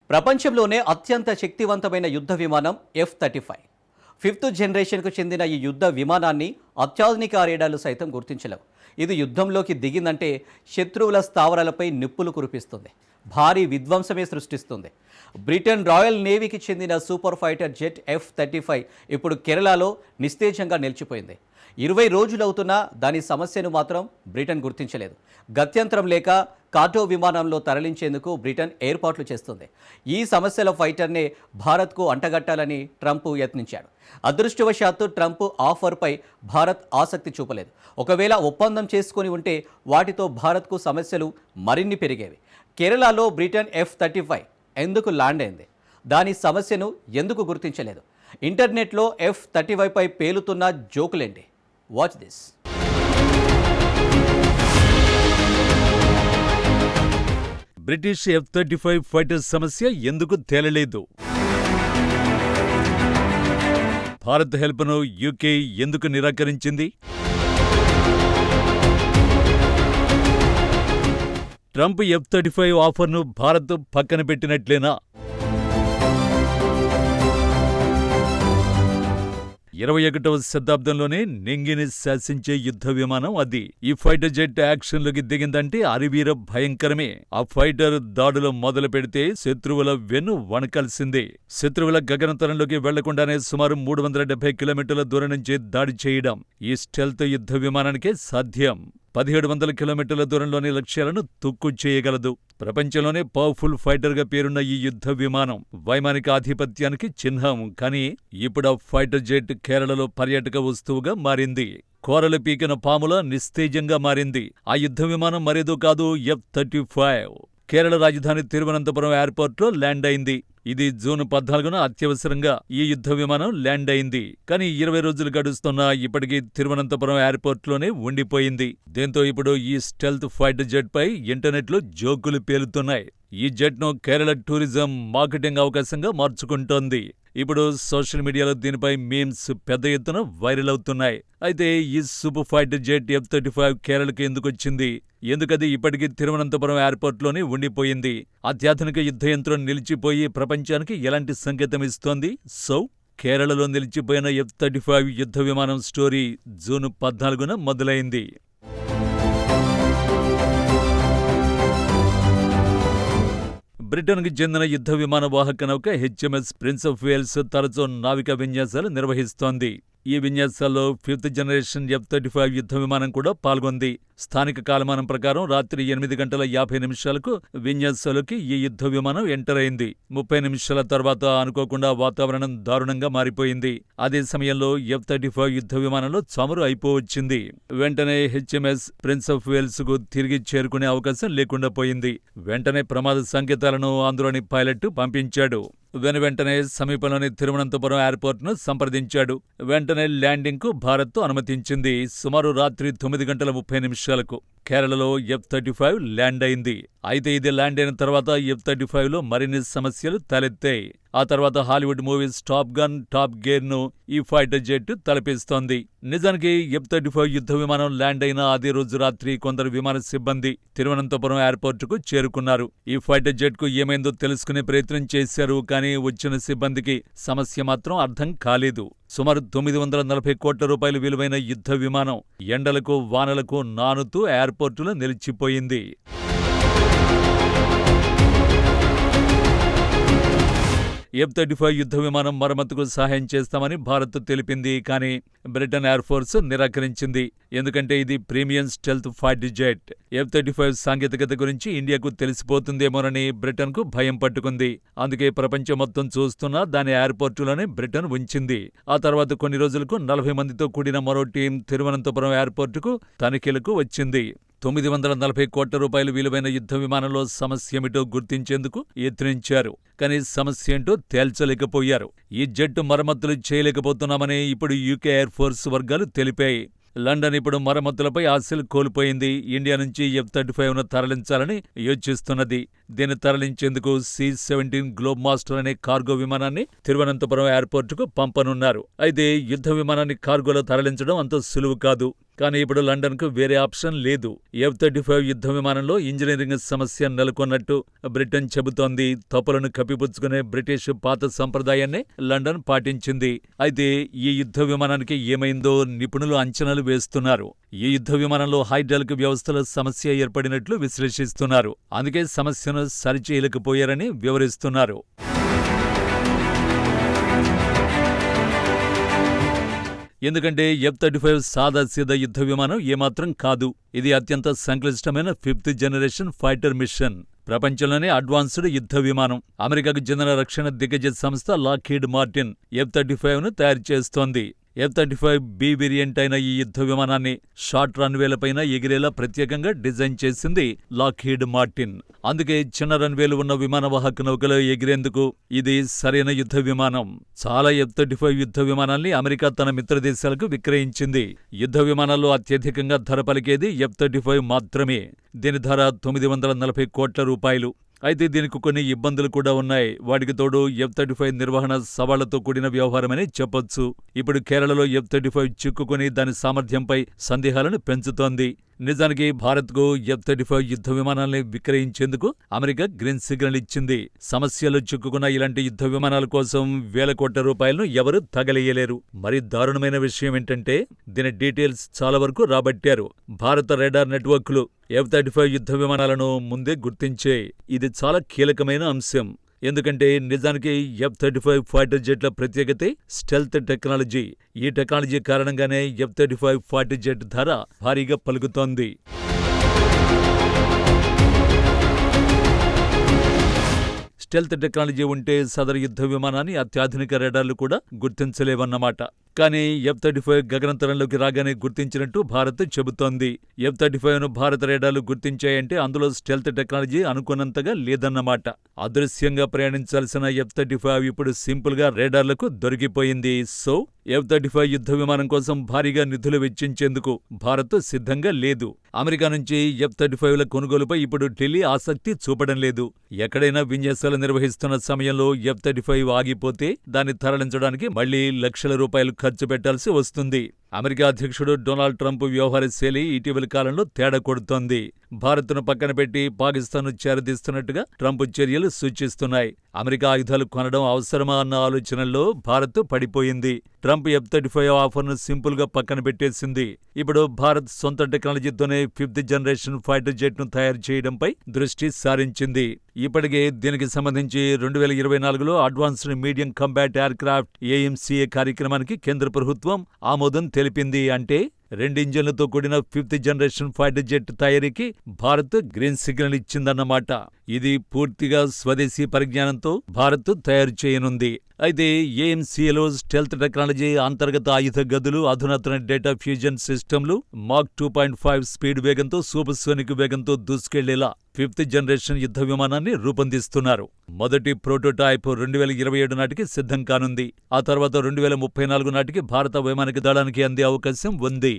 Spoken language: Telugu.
ప్రపంచంలోనే అత్యంత శక్తివంతమైన యుద్ధ విమానం F-35 ఫిఫ్త్ జనరేషన్కు చెందిన ఈ యుద్ధ విమానాన్ని అత్యాధునిక రేడార్లు సైతం గుర్తించలేవు. ఇది యుద్ధంలోకి దిగిందంటే శత్రువుల స్థావరాలపై నిప్పులు కురిపిస్తుంది, భారీ విధ్వంసమే సృష్టిస్తుంది. బ్రిటన్ రాయల్ నేవీకి చెందిన సూపర్ ఫైటర్ జెట్ F-35 ఇప్పుడు కేరళలో నిస్తేజంగా నిలిచిపోయింది. 20 రోజులవుతున్నా దాని సమస్యను మాత్రం బ్రిటన్ గుర్తించలేదు. గత్యంతరం లేక కాటో విమానంలో తరలించేందుకు బ్రిటన్ ఏర్పాట్లు చేస్తుంది. ఈ సమస్యల ఫైటర్నే భారత్కు అంటగట్టాలని ట్రంప్ యత్నించాడు. అదృష్టవశాత్తు ట్రంప్ ఆఫర్పై భారత్ ఆసక్తి చూపలేదు. ఒకవేళ ఒప్పందం చేసుకొని ఉంటే వాటితో భారత్కు సమస్యలు మరిన్ని పెరిగేవి. కేరళలో బ్రిటన్ F-35 ఎందుకు ల్యాండ్ అయింది? దాని సమస్యను ఎందుకు గుర్తించలేదు? ఇంటర్నెట్లో F-35 పై పేలుతున్న జోకులేంటి? Watch this. British F-35 fighter సమస్య ఎందుకు తేలలేదు? భారత్ హెల్ప్ను యూకే ఎందుకు నిరాకరించింది? ట్రంప్ F-35 ఆఫర్ను భారత్ పక్కన పెట్టినట్లేనా? 21వ శతాబ్దంలోనే నింగిని శాసించే యుద్ధ విమానం అది. ఈ ఫైటర్ జెట్ యాక్షన్లోకి దిగిందంటే అరివీర భయంకరమే. ఆ ఫైటర్ దాడులు మొదలు పెడితే శత్రువుల వెన్ను వణకాల్సిందే. శత్రువుల గగనతలంలోకి వెళ్లకుండానే సుమారు 370 కిలోమీటర్ల దూరం నుంచి దాడి చేయడం ఈ స్టెల్త్ యుద్ధ విమానానికే సాధ్యం. 1700 కిలోమీటర్ల దూరంలోని లక్ష్యాలను తుక్కు చేయగలదు. ప్రపంచంలోనే పవర్ఫుల్ ఫైటర్గా పేరున్న ఈ యుద్ధ విమానం వైమానిక ఆధిపత్యానికి చిహ్నం. కానీ ఇప్పుడు ఆ ఫైటర్ జెట్ కేరళలో పర్యాటక వస్తువుగా మారింది. కోరలు పీకిన పాముల నిస్తేజంగా మారింది. ఆ యుద్ధ విమానం మరేదో కాదు, F-35. కేరళ రాజధాని తిరువనంతపురం ఎయిర్పోర్ట్లో ల్యాండ్ అయింది. ఇది జూన్ 14న అత్యవసరంగా ఈ యుద్ధ విమానం ల్యాండ్ అయింది. కానీ 20 రోజులు గడుస్తున్నా ఇప్పటికీ తిరువనంతపురం ఎయిర్పోర్ట్లోనే ఉండిపోయింది. దీంతో ఇప్పుడు ఈ స్టెల్త్ ఫైటర్ జెట్ పై ఇంటర్నెట్లో జోకులు పేలుతున్నాయి. ఈ జెట్ను కేరళ టూరిజం మార్కెటింగ్ అవకాశంగా మార్చుకుంటోంది. ఇప్పుడు సోషల్ మీడియాలో దీనిపై మీమ్స్ పెద్ద ఎత్తున వైరల్ అవుతున్నాయి. అయితే ఈ సూపర్ ఫైటర్ జెట్ F-35 కేరళకు ఎందుకొచ్చింది? ఎందుకది ఇప్పటికీ తిరువనంతపురం ఎయిర్పోర్ట్లోనే ఉండిపోయింది? అత్యాధునిక యుద్ధ యంత్రం నిలిచిపోయి ప్రపంచానికి ఎలాంటి సంకేతం ఇస్తోంది? కేరళలో నిలిచిపోయిన F-35 యుద్ధ విమానం స్టోరీ జూన్ 14న మొదలైంది. బ్రిటన్కి చెందిన యుద్ధ విమాన వాహక నౌక HMS ప్రిన్స్ ఆఫ్ వేల్స్ తరచూ నావికా విన్యాసాలు నిర్వహిస్తోంది. ఈ విన్యాసాల్లో ఫిఫ్త్ జనరేషన్ F-35 యుద్ధ విమానం కూడా పాల్గొంది. స్థానిక కాలమానం ప్రకారం రాత్రి 8:50 విన్యాసాలకి ఈ యుద్ధ విమానం ఎంటర్ అయింది. 30 నిమిషాల తర్వాత అనుకోకుండా వాతావరణం దారుణంగా మారిపోయింది. అదే సమయంలో F-35 యుద్ధ విమానంలో చమురు అయిపోవచ్చింది. వెంటనే HMS ప్రిన్స్ ఆఫ్ వేల్స్ కు తిరిగి చేరుకునే అవకాశం లేకుండా పోయింది. వెంటనే ప్రమాద సంకేతాలను అందులోని పైలట్ పంపించాడు. వెంటనే సమీపంలోని తిరువనంతపురం ఎయిర్పోర్ట్ను సంప్రదించాడు. వెంటనే ల్యాండింగ్కు భారత్ అనుమతించింది. సుమారు రాత్రి 9:30 కేరళలో F-35 ల్యాండ్ అయింది. అయితే ఇది ల్యాండ్ అయిన తర్వాత F-35లో మరిన్ని సమస్యలు తలెత్తాయి. ఆ తర్వాత Hollywood movies Top Gun, Top గేర్ను ఈ ఫైటర్ జెట్ తలపిస్తోంది. నిజానికి F-35 యుద్ధ విమానం ల్యాండ్ అయిన అదే రోజు రాత్రి కొందరు విమాన సిబ్బంది తిరువనంతపురం ఎయిర్పోర్టుకు చేరుకున్నారు. ఈ ఫైటర్ జెట్కు ఏమైందో తెలుసుకునే ప్రయత్నం చేశారు. కానీ వచ్చిన సిబ్బందికి సమస్య మాత్రం అర్థం కాలేదు. సుమారు 940 కోట్ల రూపాయలు విలువైన యుద్ధ విమానం ఎండలకు వానలకు నానుతూ ఎయిర్పోర్టులో నిలిచిపోయింది. F-35 యుద్ధ విమానం మరమ్మతుకు సహాయం చేస్తామని భారత్ తెలిపింది. కానీ బ్రిటన్ ఎయిర్ ఫోర్స్ నిరాకరించింది. ఎందుకంటే ఇది premium stealth fighter jet. F-35 సాంకేతికత గురించి ఇండియాకు తెలిసిపోతుందేమోనని బ్రిటన్కు భయం పట్టుకుంది. అందుకే ప్రపంచం మొత్తం చూస్తున్నా దాని ఎయిర్పోర్టులోనే బ్రిటన్ ఉంచింది. ఆ తర్వాత కొన్ని రోజులకు 40 మందితో కూడిన మరో టీం తిరువనంతపురం ఎయిర్పోర్టుకు తనిఖీలకు వచ్చింది. 940 కోట్ల రూపాయలు విలువైన యుద్ధ విమానంలో సమస్యేమిటో గుర్తించేందుకు యత్నించారు. కానీ సమస్య ఏంటో తేల్చలేకపోయారు. ఈ జెట్ మరమ్మతులు చేయలేకపోతున్నామని ఇప్పుడు యూకే ఎయిర్ ఫోర్స్ వర్గాలు తెలిపాయి. లండన్ ఇప్పుడు మరమ్మతులపై ఆశలు కోల్పోయింది. ఇండియా నుంచి F-35ను తరలించాలని యోచిస్తున్నది. దీన్ని తరలించేందుకు C-17 గ్లోబ్ మాస్టర్ అనే కార్గో విమానాన్ని తిరువనంతపురం ఎయిర్పోర్టుకు పంపనున్నారు. అయితే యుద్ధ విమానాన్ని కార్గోలో తరలించడం అంత సులువు కాదు. కానీ ఇప్పుడు లండన్కు వేరే ఆప్షన్ లేదు. F-35 యుద్ధ విమానంలో ఇంజనీరింగ్ సమస్య నెలకొన్నట్టు బ్రిటన్ చెబుతోంది. తప్పులను కప్పిపుచ్చుకునే బ్రిటిష్ పాత సంప్రదాయాన్నే లండన్ పాటించింది. అయితే ఈ యుద్ధ విమానానికి ఏమైందో నిపుణులు అంచనాలు వేస్తున్నారు. ఈ యుద్ధ విమానంలో హైడ్రాలిక్ వ్యవస్థలో సమస్య ఏర్పడినట్లు విశ్లేషిస్తున్నారు. అందుకే సమస్యను సరిచేయలేకపోయారని వివరిస్తున్నారు. ఎందుకంటే F-35 సాదాసీదా యుద్ధ విమానం ఏమాత్రం కాదు. ఇది అత్యంత సంక్లిష్టమైన 5th జనరేషన్ ఫైటర్ మిషన్. ప్రపంచంలోనే అడ్వాన్స్డ్ యుద్ధ విమానం. అమెరికాకు చెందిన రక్షణ దిగ్గజ సంస్థ లాక్హీడ్ మార్టిన్ F-35ను తయారు చేస్తోంది. F-35B వేరియంట్ అయిన ఈ యుద్ధ విమానాన్ని షార్ట్ రన్వేలపైన ఎగిరేలా ప్రత్యేకంగా డిజైన్ చేసింది లాక్హీడ్ మార్టిన్. అందుకే చిన్న రన్వేలు ఉన్న విమానవాహక నౌకలో ఎగిరేందుకు ఇది సరైన యుద్ధ విమానం. చాలా F-35 యుద్ధ విమానాల్ని అమెరికా తన మిత్రదేశాలకు విక్రయించింది. యుద్ధ విమానాల్లో అత్యధికంగా ధర పలికేది F-35 మాత్రమే. దీని ధర 940 కోట్ల రూపాయలు. అయితే దీనికి కొన్ని ఇబ్బందులు కూడా ఉన్నాయి. వాటికి తోడు F-35 నిర్వహణ సవాళ్లతో కూడిన వ్యవహారమని చెప్పొచ్చు. ఇప్పుడు కేరళలో F-35 చిక్కుకుని దాని సామర్థ్యంపై సందేహాలను పెంచుతోంది. నిజానికి భారత్కు F-35 యుద్ధ విమానాల్ని విక్రయించేందుకు అమెరికా గ్రీన్ సిగ్నల్ ఇచ్చింది. సమస్యలు చిక్కుకున్న ఇలాంటి యుద్ధ విమానాల కోసం వేల కోట్ల రూపాయలను ఎవరూ తగలేయలేరు. మరి దారుణమైన విషయం ఏంటంటే దీని డీటెయిల్స్ చాలా వరకు రాబట్టారు. భారత రాడార్ నెట్వర్క్లు F-35 యుద్ధ విమానాలను ముందే గుర్తించాయి. ఇది చాలా కీలకమైన అంశం. ఎందుకంటే నిజానికి F-35 ఫైటర్ జెట్ల ప్రత్యేకతే స్టెల్త్ టెక్నాలజీ. ఈ టెక్నాలజీ కారణంగానే F-35 ఫైటర్ జెట్ ధర భారీగా పలుకుతోంది. స్టెల్త్ టెక్నాలజీ ఉంటే సదరు యుద్ధ విమానాన్ని అత్యాధునిక రాడార్లు కూడా గుర్తించలేవన్నమాట. కానీ F-35 గగనతలంలోకి రాగానే గుర్తించినట్టు భారత్ చెబుతోంది. F-35ను భారత రాడార్లు గుర్తించాయంటే అందులో స్టెల్త్ టెక్నాలజీ అనుకున్నంతగా లేదన్నమాట. అదృశ్యంగా ప్రయాణించాల్సిన F-35 ఇప్పుడు సింపుల్గా రాడార్లకు దొరికిపోయింది. సో F-35 యుద్ధ విమానం కోసం భారీగా నిధులు వెచ్చించేందుకు భారత్ సిద్ధంగా లేదు. అమెరికా నుంచి F-35ల కొనుగోలుపై ఇప్పుడు ఢిల్లీ ఆసక్తి చూపడం లేదు. ఎక్కడైనా విన్యాసాలు నిర్వహిస్తున్న సమయంలో F-35 ఆగిపోతే దాన్ని తరలించడానికి మళ్లీ లక్షల రూపాయలు ఖర్చు పెట్టాల్సి వస్తుంది. అమెరికా అధ్యక్షుడు డొనాల్డ్ ట్రంప్ వ్యవహార శైలి ఇటీవలి కాలంలో తేడా కొడుతోంది. భారత్ను పక్కన పెట్టి పాకిస్తాన్ను చేరదీస్తున్నట్టుగా ట్రంప్ చర్యలు సూచిస్తున్నాయి. అమెరికా ఆయుధాలు కొనడం అవసరమా అన్న ఆలోచనల్లో భారత్ పడిపోయింది. ట్రంప్ F-35 ఆఫర్ను సింపుల్గా పక్కన పెట్టేసింది. ఇప్పుడు భారత్ సొంత టెక్నాలజీతోనే 5th జనరేషన్ ఫైటర్ జెట్ను తయారు చేయడంపై దృష్టి సారించింది. ఇప్పటికే దీనికి సంబంధించి 2024లో advanced medium combat aircraft AMCA కార్యక్రమానికి కేంద్ర ప్రభుత్వం ఆమోదం తెలిపింది. అంటే 2 ఇంజన్లతో కూడిన 5th జనరేషన్ ఫైటర్ జెట్ తయారీకి భారత్ గ్రీన్ సిగ్నల్ ఇచ్చిందన్నమాట. ఇది పూర్తిగా స్వదేశీ పరిజ్ఞానంతో భారత్ తయారు చేయనుంది. అయితే AMCAలో స్టెల్త్ టెక్నాలజీ, అంతర్గత ఆయుధ గదులు, అధునాతన డేటా ఫ్యూజన్ సిస్టమ్లు, మాక్ 2.5 స్పీడ్ వేగంతో సూపర్సోనిక్ వేగంతో దూసుకెళ్లేలా 5th జనరేషన్ యుద్ధ విమానాన్ని రూపొందిస్తున్నారు. మొదటి ప్రోటోటైప్ 2027 నాటికి సిద్ధం కానుంది. ఆ తర్వాత 2034 నాటికి భారత వైమానిక దళానికి అందే అవకాశం ఉంది.